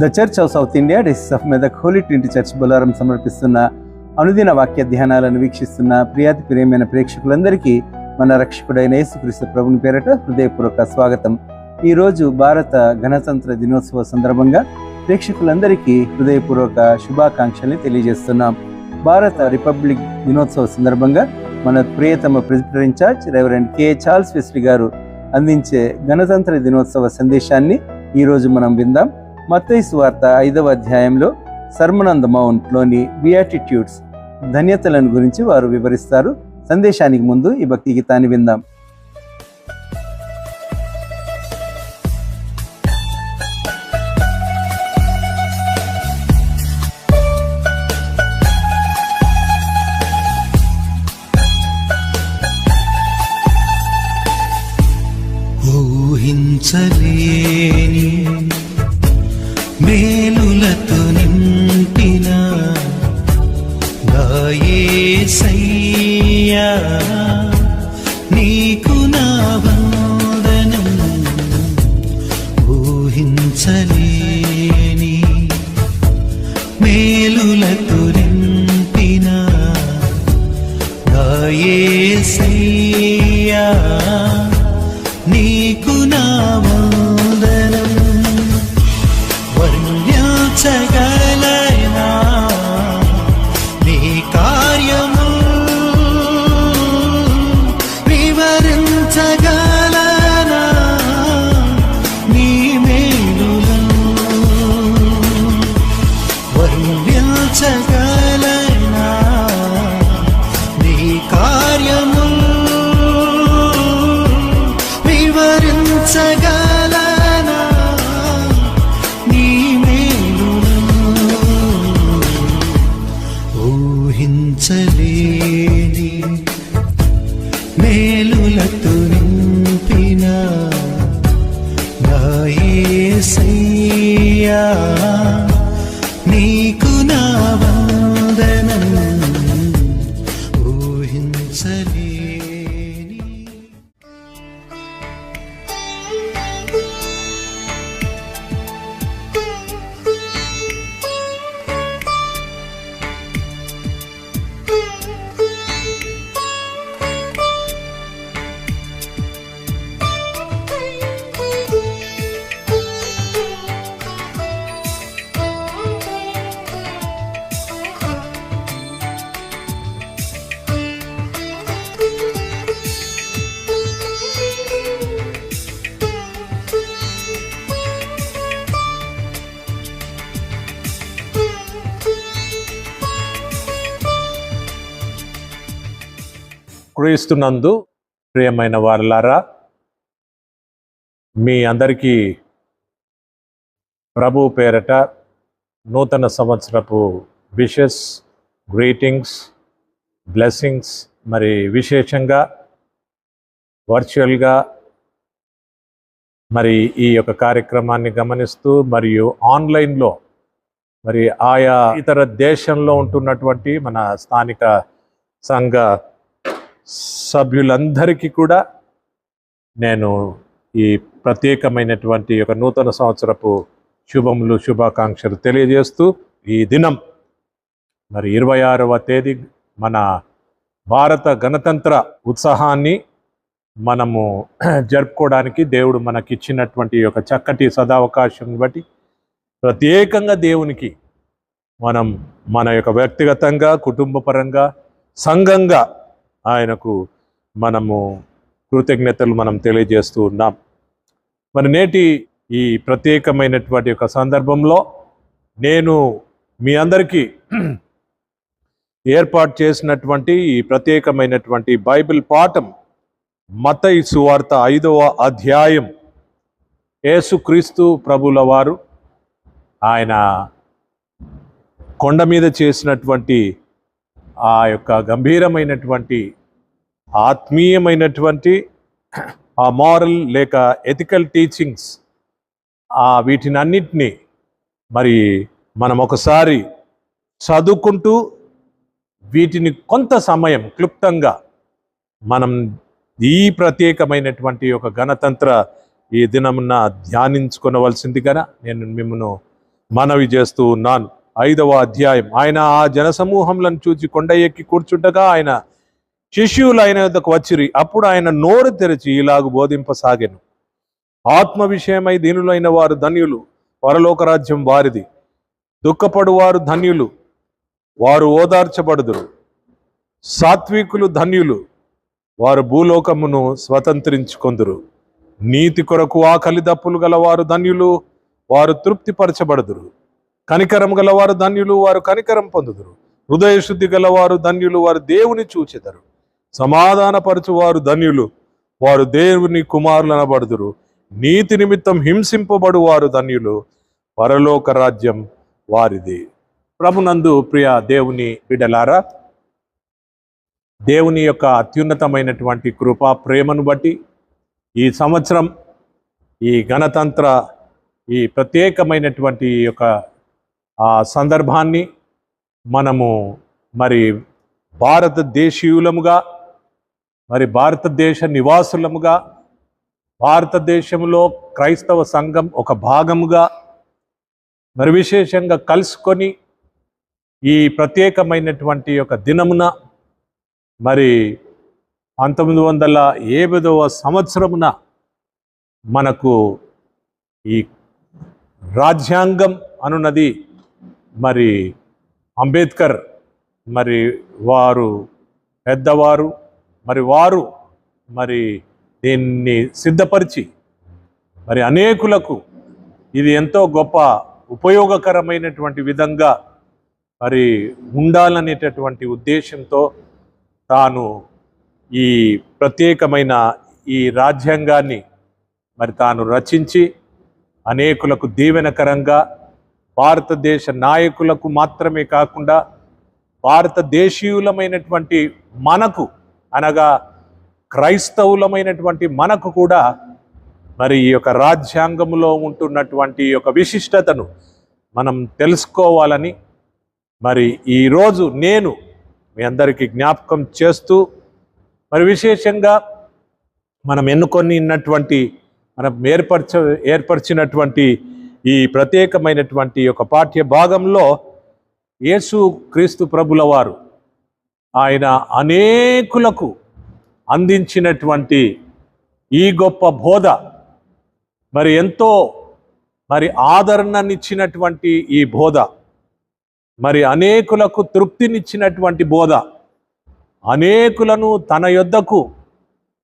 The church of south India district of Medak holy trinity church Bollaram సమర్పిస్తున్న అనుదిన వాక్య ధ్యానాలను వీక్షిస్తున్న ప్రియాతి ప్రియమైన ప్రేక్షకులందరికీ మన రక్షకుడైన యేసుక్రీస్తు ప్రభుని పేరట హృదయపూర్వక స్వాగతం. ఈరోజు భారత గణతంత్ర దినోత్సవ సందర్భంగా ప్రేక్షకులందరికీ హృదయపూర్వక శుభాకాంక్షల్ని తెలియజేస్తున్నాం. భారత రిపబ్లిక్ దినోత్సవ సందర్భంగా మన ప్రియతమ president incharge reverend K Charles Wesley గారు అందించే గణతంత్ర దినోత్సవ సందేశాన్ని ఈరోజు మనం విందాం. మత్తయి సువార్త 5వ అధ్యాయంలో సర్మన్ ఆన్ ద మౌంట్ లోని బియాటిట్యూడ్స్ ధన్యతలను గురించి వారు వివరిస్తారు. సందేశానికి ముందు ఈ భక్తి గీతాన్ని విందాం. ఊహించలేని మేలులతో నింపిన నా యేసయ్యా, నీకు నా వందనం. ఊహించలేని మేలులతో నింపిన నా యేసయ్యా, నీకు నా వందనం. వర్ణించగలనా నీ కార్యము, వివరించగలనా నీ మేలులను. వర్ణించగలనా నీ కార్యము, వివరించగలనా నీ మేలులను. ఊహించలేని మేలులతో నింపిన నా యేసయ్యా, నీకు నా వందనం. ఊహించలేని క్రీస్తునందు ప్రియమైన వారలారా, మీ అందరికీ ప్రభు పేరట నూతన సంవత్సరపు విషెస్, గ్రీటింగ్స్, బ్లెస్సింగ్స్. మరి విశేషంగా వర్చువల్గా మరి ఈ యొక్క కార్యక్రమాన్ని గమనిస్తూ మరియు ఆన్లైన్లో మరి ఆయా ఇతర దేశంలో ఉంటున్నటువంటి మన స్థానిక సంఘ సభ్యులందరికీ కూడా నేను ఈ ప్రత్యేకమైనటువంటి ఒక నూతన సంవత్సరపు శుభములు, శుభాకాంక్షలు తెలియజేస్తూ, ఈ దినం మరి 26వ తేదీ మన భారత గణతంత్ర ఉత్సాహాన్ని మనము జరుపుకోవడానికి దేవుడు మనకిచ్చినటువంటి ఒక చక్కటి సదావకాశం బట్టి ప్రత్యేకంగా దేవునికి మనం మన యొక్క వ్యక్తిగతంగా, కుటుంబపరంగా, సంఘంగా ఆయనకు మనము కృతజ్ఞతలు మనం తెలియజేస్తూ ఉన్నాం. మరి నేటి ఈ ప్రత్యేకమైనటువంటి ఒక సందర్భంలో నేను మీ అందరికీ ఏర్పాటు చేసినటువంటి ఈ ప్రత్యేకమైనటువంటి బైబిల్ పాఠం మత్తయి సువార్త 5వ అధ్యాయం. యేసుక్రీస్తు ప్రభుల వారు ఆయన కొండ మీద చేసినటువంటి ఆ యొక్క గంభీరమైనటువంటి ఆత్మీయమైనటువంటి ఆ మారల్ లేక ఎథికల్ టీచింగ్స్, వీటినన్నిటినీ మరి మనం ఒకసారి చదువుకుంటూ వీటిని కొంత సమయం క్లుప్తంగా మనం ఈ ప్రత్యేకమైనటువంటి ఒక గణతంత్ర ఈ దినమున ధ్యానించుకొనవలసిందిగా నేను మిమ్మల్ని మనవి చేస్తూ ఉన్నాను. 5వ అధ్యాయం. ఆయన ఆ జనసమూహంలను చూచి కొండ ఎక్కి కూర్చుండగా ఆయన శిష్యులు ఆయన యొద్దకు వచ్చిరి. అప్పుడు ఆయన నోరు తెరిచి ఇలాగు బోధింపసాగెను. ఆత్మ విషయమై దీనులైన వారు ధన్యులు, పరలోక రాజ్యం వారిది. దుఃఖపడువారు ధన్యులు, వారు ఓదార్చబడుదురు. సాత్వికులు ధన్యులు, వారు భూలోకమును స్వతంత్రించుకొందురు. నీతి కొరకు ఆకలి దప్పులు గలవారు ధన్యులు, వారు తృప్తిపరచబడుదురు. కనికరం గలవారు ధన్యులు, వారు కనికరం పొందుదురు. హృదయశుద్ధి గలవారు ధన్యులు, వారు దేవుని చూచెదరు. సమాధానపరచువారు ధన్యులు, వారు దేవుని కుమారులనబడుదురు. నీతి నిమిత్తం హింసింపబడు వారు ధన్యులు, పరలోక రాజ్యం వారిది. ప్రభునందు ప్రియ దేవుని బిడ్డలారా, దేవుని యొక్క అత్యున్నతమైనటువంటి కృపా ప్రేమను బట్టి ఈ సంవత్సరం ఈ గణతంత్ర ఈ ప్రత్యేకమైనటువంటి యొక్క సందర్భాన్ని మనము మరి భారతదేశీయులముగా, మరి భారతదేశ నివాసులముగా, భారతదేశంలో క్రైస్తవ సంఘం ఒక భాగముగా మరి విశేషంగా కలుసుకొని ఈ ప్రత్యేకమైనటువంటి యొక్క దినమున మరి 1908వ సంవత్సరమున మనకు ఈ రాజ్యాంగం అనున్నది మరి అంబేద్కర్ మరి వారు పెద్దవారు వారు దీన్ని సిద్ధపరిచి మరి అనేకులకు ఇది ఎంతో గొప్ప ఉపయోగకరమైనటువంటి విధంగా మరి ఉండాలనేటటువంటి ఉద్దేశంతో తాను ఈ ప్రత్యేకమైన ఈ రాజ్యాంగాన్ని మరి తాను రచించి అనేకులకు దీవెనకరంగా, భారతదేశ నాయకులకు మాత్రమే కాకుండా భారతదేశీయులమైనటువంటి మనకు, అనగా క్రైస్తవులమైనటువంటి మనకు కూడా మరి ఈ యొక్క రాజ్యాంగంలో ఉంటున్నటువంటి యొక్క విశిష్టతను మనం తెలుసుకోవాలని మరి ఈరోజు నేను మీ అందరికీ జ్ఞాపకం చేస్తూ, మరి విశేషంగా మనం మనం ఏర్పరిచినటువంటి ఈ ప్రత్యేకమైనటువంటి యొక్క పాఠ్య భాగంలో యేసు క్రీస్తు ప్రభుల వారు ఆయన అనేకులకు అందించినటువంటి ఈ గొప్ప బోధ, మరి ఎంతో మరి ఆదరణనిచ్చినటువంటి ఈ బోధ, మరి అనేకులకు తృప్తినిచ్చినటువంటి బోధ, అనేకులను తన యొద్దకు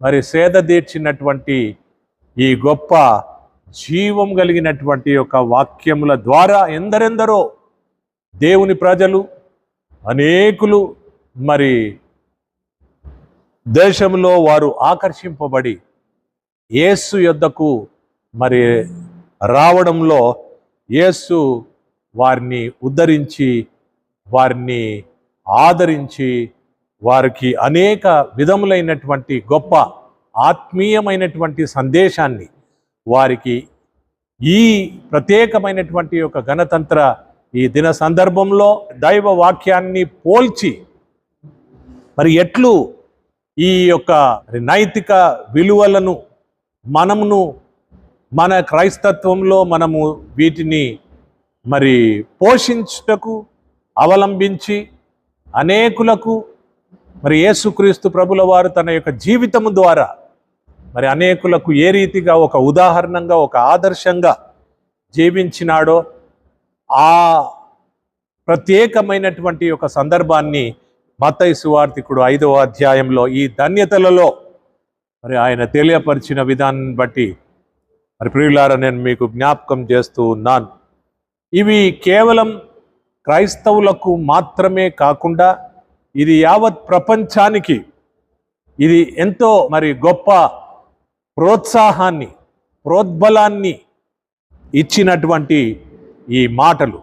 మరి సేద తీర్చినటువంటి ఈ గొప్ప జీవం కలిగినటువంటి యొక్క వాక్యముల ద్వారా ఎందరెందరో దేవుని ప్రజలు, అనేకులు మరి దేశంలో వారు ఆకర్షింపబడి యేసు యొద్దకు మరి రావడంలో యేసు వారిని ఉద్ధరించి, వారిని ఆదరించి, వారికి అనేక విధములైనటువంటి గొప్ప ఆత్మీయమైనటువంటి సందేశాన్ని వారికి ఈ ప్రత్యేకమైనటువంటి యొక్క గణతంత్ర ఈ దిన సందర్భంలో దైవ వాక్యాన్ని పోల్చి మరి ఎట్లు ఈ యొక్క నైతిక విలువలను మన క్రైస్తత్వంలో మనము వీటిని మరి పోషించుటకు అవలంబించి అనేకులకు మరి యేసుక్రీస్తు ప్రభుల వారు తన యొక్క జీవితము ద్వారా మరి అనేకులకు ఏ రీతిగా ఒక ఉదాహరణంగా, ఒక ఆదర్శంగా జీవించినాడో ఆ ప్రత్యేకమైనటువంటి ఒక సందర్భాన్ని మత్తయి సువార్తికుడు 5వ అధ్యాయంలో ఈ ధన్యతలలో మరి ఆయన తెలియపరిచిన విధానాన్ని బట్టి మరి ప్రియులారా నేను మీకు జ్ఞాపకం చేస్తూ ఉన్నాను. ఇవి కేవలం క్రైస్తవులకు మాత్రమే కాకుండా ఇది యావత్ ప్రపంచానికి ఇది ఎంతో మరి గొప్ప ప్రోత్సాహాన్ని, ప్రోద్బలాన్ని ఇచ్చినటువంటి ఈ మాటలు.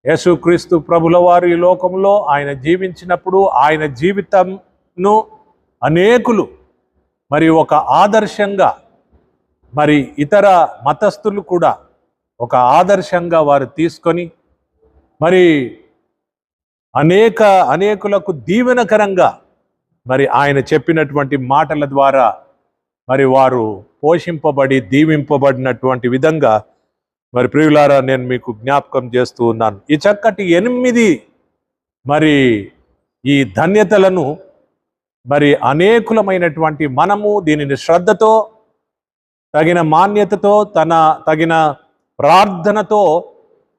యేసుక్రీస్తు ప్రభుల వారు ఈ లోకంలో ఆయన జీవించినప్పుడు ఆయన జీవితంను అనేకులు మరి ఒక ఆదర్శంగా, మరి ఇతర మతస్థులు కూడా ఒక ఆదర్శంగా వారు తీసుకొని మరి అనేకులకు దీవెనకరంగా మరి ఆయన చెప్పినటువంటి మాటల ద్వారా మరి వారు పోషింపబడి దీవింపబడినటువంటి విధంగా మరి ప్రియులారా, నేను మీకు జ్ఞాపకం చేస్తూ ఉన్నాను. ఈ చక్కటి 8 మరి ఈ ధన్యతలను మరి అనేకులమైనటువంటి మనము దీనిని శ్రద్ధతో, తగిన మాన్యతతో, తగిన ప్రార్థనతో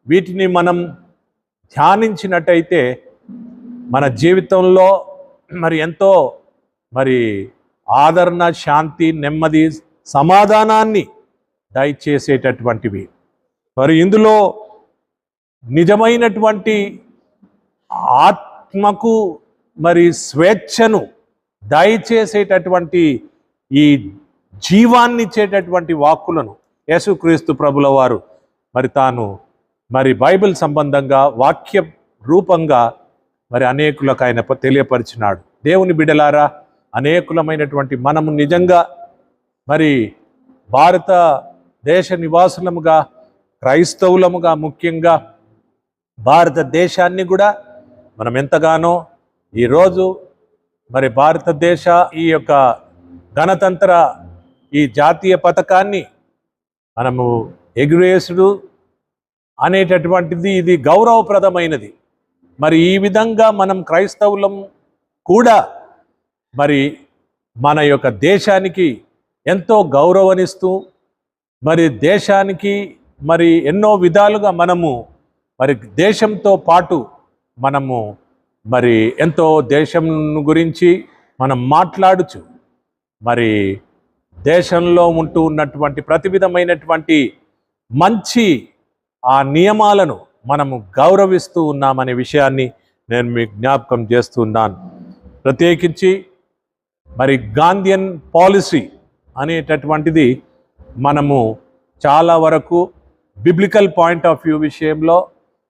వీటిని మనం ధ్యానించినట్టయితే మన జీవితంలో మరి ఎంతో మరి ఆదరణ, శాంతి, నెమ్మది, సమాధానాన్ని దయచేసేటటువంటివి. మరి ఇందులో నిజమైనటువంటి ఆత్మకు మరి స్వేచ్ఛను దయచేసేటటువంటి ఈ జీవాన్ని ఇచ్చేటటువంటి వాక్కులను యేసుక్రీస్తు ప్రభుల వారు మరి తాను మరి బైబిల్ సంబంధంగా వాక్య రూపంగా మరి అనేకులకు ఆయన తెలియపరిచినాడు. దేవుని బిడ్డలారా, అనేకులమైనటువంటి మనము నిజంగా మరి భారతదేశ నివాసులముగా, క్రైస్తవులముగా, ముఖ్యంగా భారతదేశాన్ని కూడా మనం ఎంతగానో ఈరోజు మరి భారతదేశ ఈ యొక్క గణతంత్ర ఈ జాతీయ పతాకాన్ని మనము ఎగురేసుడు అనేటటువంటిది ఇది గౌరవప్రదమైనది. మరి ఈ విధంగా మనం క్రైస్తవులం కూడా మరి మన యొక్క దేశానికి ఎంతో గౌరవనిస్తూ మరి దేశానికి మరి ఎన్నో విధాలుగా మనము మరి దేశంతో పాటు మనము మరి ఎంతో దేశం గురించి మనం మాట్లాడుచు మరి దేశంలో ఉంటూ ఉన్నటువంటి ప్రతి విధమైనటువంటి మంచి ఆ నియమాలను మనము గౌరవిస్తూ ఉన్నామనే విషయాన్ని నేను మీకు జ్ఞాపకం చేస్తున్నాను. ప్రత్యేకించి మరి గాంధీయన్ పాలసీ అనేటటువంటిది మనము చాలా వరకు బిబ్లికల్ పాయింట్ ఆఫ్ వ్యూ విషయంలో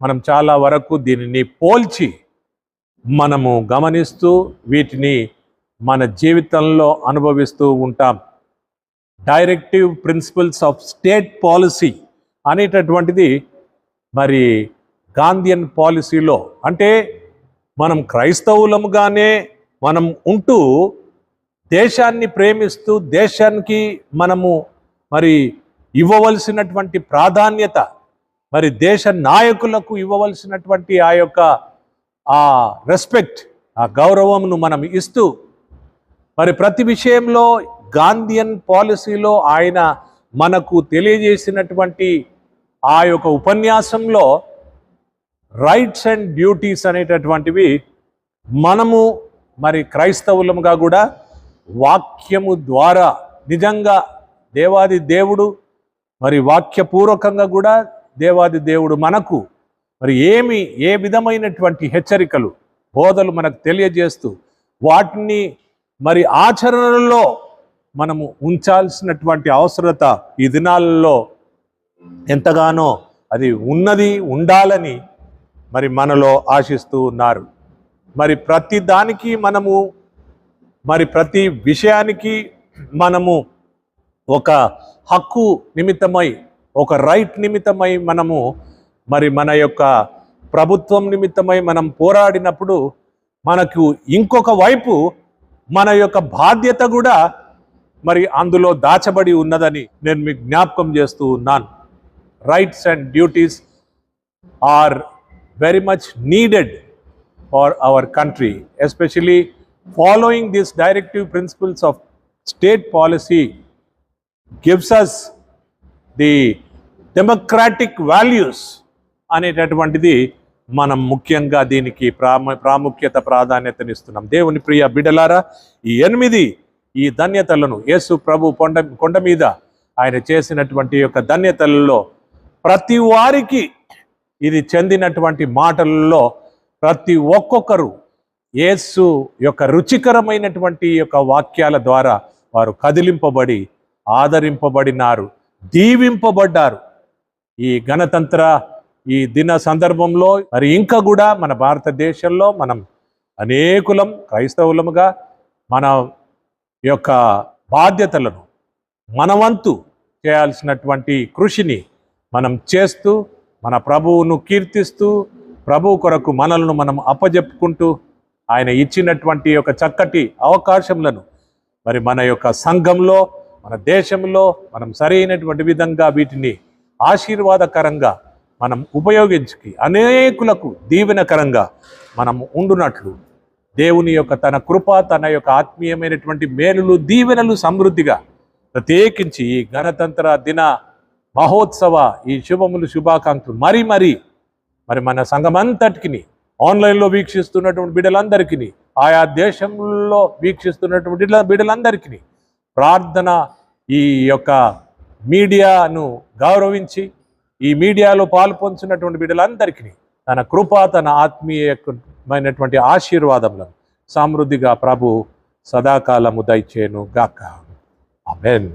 మనం చాలా వరకు దీనిని పోల్చి మనము గమనిస్తూ వీటిని మన జీవితంలో అనుభవిస్తూ ఉంటాం. Directive principles of state policy అనేటటువంటిది మరి గాంధీయన్ పాలసీలో, అంటే మనం క్రైస్తవులముగానే మనం ఉంటూ దేశాన్ని ప్రేమిస్తూ దేశానికి మనము మరి ఇవ్వవలసినటువంటి ప్రాధాన్యత, మరి దేశ నాయకులకు ఇవ్వవలసినటువంటి ఆ యొక్క ఆ రెస్పెక్ట్, ఆ గౌరవంను మనం ఇస్తూ మరి ప్రతి విషయంలో గాంధీయన్ పాలసీలో ఆయన మనకు తెలియజేసినటువంటి ఆ యొక్క ఉపన్యాసంలో రైట్స్ అండ్ డ్యూటీస్ అనేటటువంటివి మనము మరి క్రైస్తవులముగా కూడా వాక్యము ద్వారా నిజంగా దేవాది దేవుడు మరి వాక్యపూర్వకంగా కూడా దేవాది దేవుడు మనకు మరి ఏ విధమైనటువంటి హెచ్చరికలు, బోధలు మనకు తెలియజేస్తూ వాటిని మరి ఆచరణలో మనము ఉంచాల్సినటువంటి అవసరత ఈ దినాలలో ఎంతగానో అది ఉండాలని మరి మనలో ఆశిస్తూ ఉన్నారు. మరి ప్రతి దానికి మనము మరి ప్రతి విషయానికి మనము ఒక హక్కు నిమిత్తమై, ఒక రైట్ నిమిత్తమై మనము మరి మన యొక్క ప్రభుత్వం నిమిత్తమై మనం పోరాడినప్పుడు మనకు ఇంకొక వైపు మన యొక్క బాధ్యత కూడా మరి అందులో దాచబడి ఉన్నదని నేను మీకు జ్ఞాపకం చేస్తూ ఉన్నాను. Rights and duties are very much needed for our country, especially following this directive principles of state policy gives us the democratic values అనేటటువంటిది మనం ముఖ్యంగా దీనికి ప్రాధాన్యతనిస్తున్నాం. దేవుని ప్రియ బిడ్డలారా, ఈ 8 ఈ ధన్యతలను యేసు ప్రభు కొండ మీద ఆయన చేసినటువంటి యొక్క ధన్యతలలో ప్రతి వారికి ఇది చెందినటువంటి మాటలలో ప్రతి ఒక్కొక్కరు యేసు యొక్క రుచికరమైనటువంటి యొక్క వాక్యాల ద్వారా వారు కదిలింపబడి ఆదరింపబడినారు, దీవింపబడ్డారు. ఈ గణతంత్ర ఈ దిన సందర్భంలో మరి ఇంకా కూడా మన భారతదేశంలో మనం అనేకులం క్రైస్తవులముగా మన యొక్క బాధ్యతలను మనవంతు చేయాల్సినటువంటి కృషిని మనం చేస్తూ మన ప్రభువును కీర్తిస్తూ ప్రభువు కొరకు మనలను మనం అప్పజెప్పుకుంటూ ఆయన ఇచ్చినటువంటి యొక్క చక్కటి అవకాశములను మరి మన యొక్క సంఘంలో, మన దేశంలో మనం సరైనటువంటి విధంగా వీటిని ఆశీర్వాదకరంగా మనం ఉపయోగించుకి అనేకులకు దీవెనకరంగా మనం ఉండునట్లు దేవుని యొక్క తన కృప, తన యొక్క ఆత్మీయమైనటువంటి మేలులు, దీవెనలు సమృద్ధిగా ప్రత్యేకించి ఈ గణతంత్ర దిన మహోత్సవ ఈ శుభాకాంక్షలు మరి మన సంఘమంతటికి, ఆన్లైన్లో వీక్షిస్తున్నటువంటి బిడ్డలందరికీ, ఆయా దేశంలో వీక్షిస్తున్నటువంటి బిడ్డలందరికీ ప్రార్థన, ఈ యొక్క మీడియాను గౌరవించి ఈ మీడియాలో పాల్పొంచున్నటువంటి బిడ్డలందరికీ తన కృప, తన ఆత్మీయమైనటువంటి ఆశీర్వాదములను సమృద్ధిగా ప్రభు సదాకాలము దయచేయును గాక. ఆమేన్.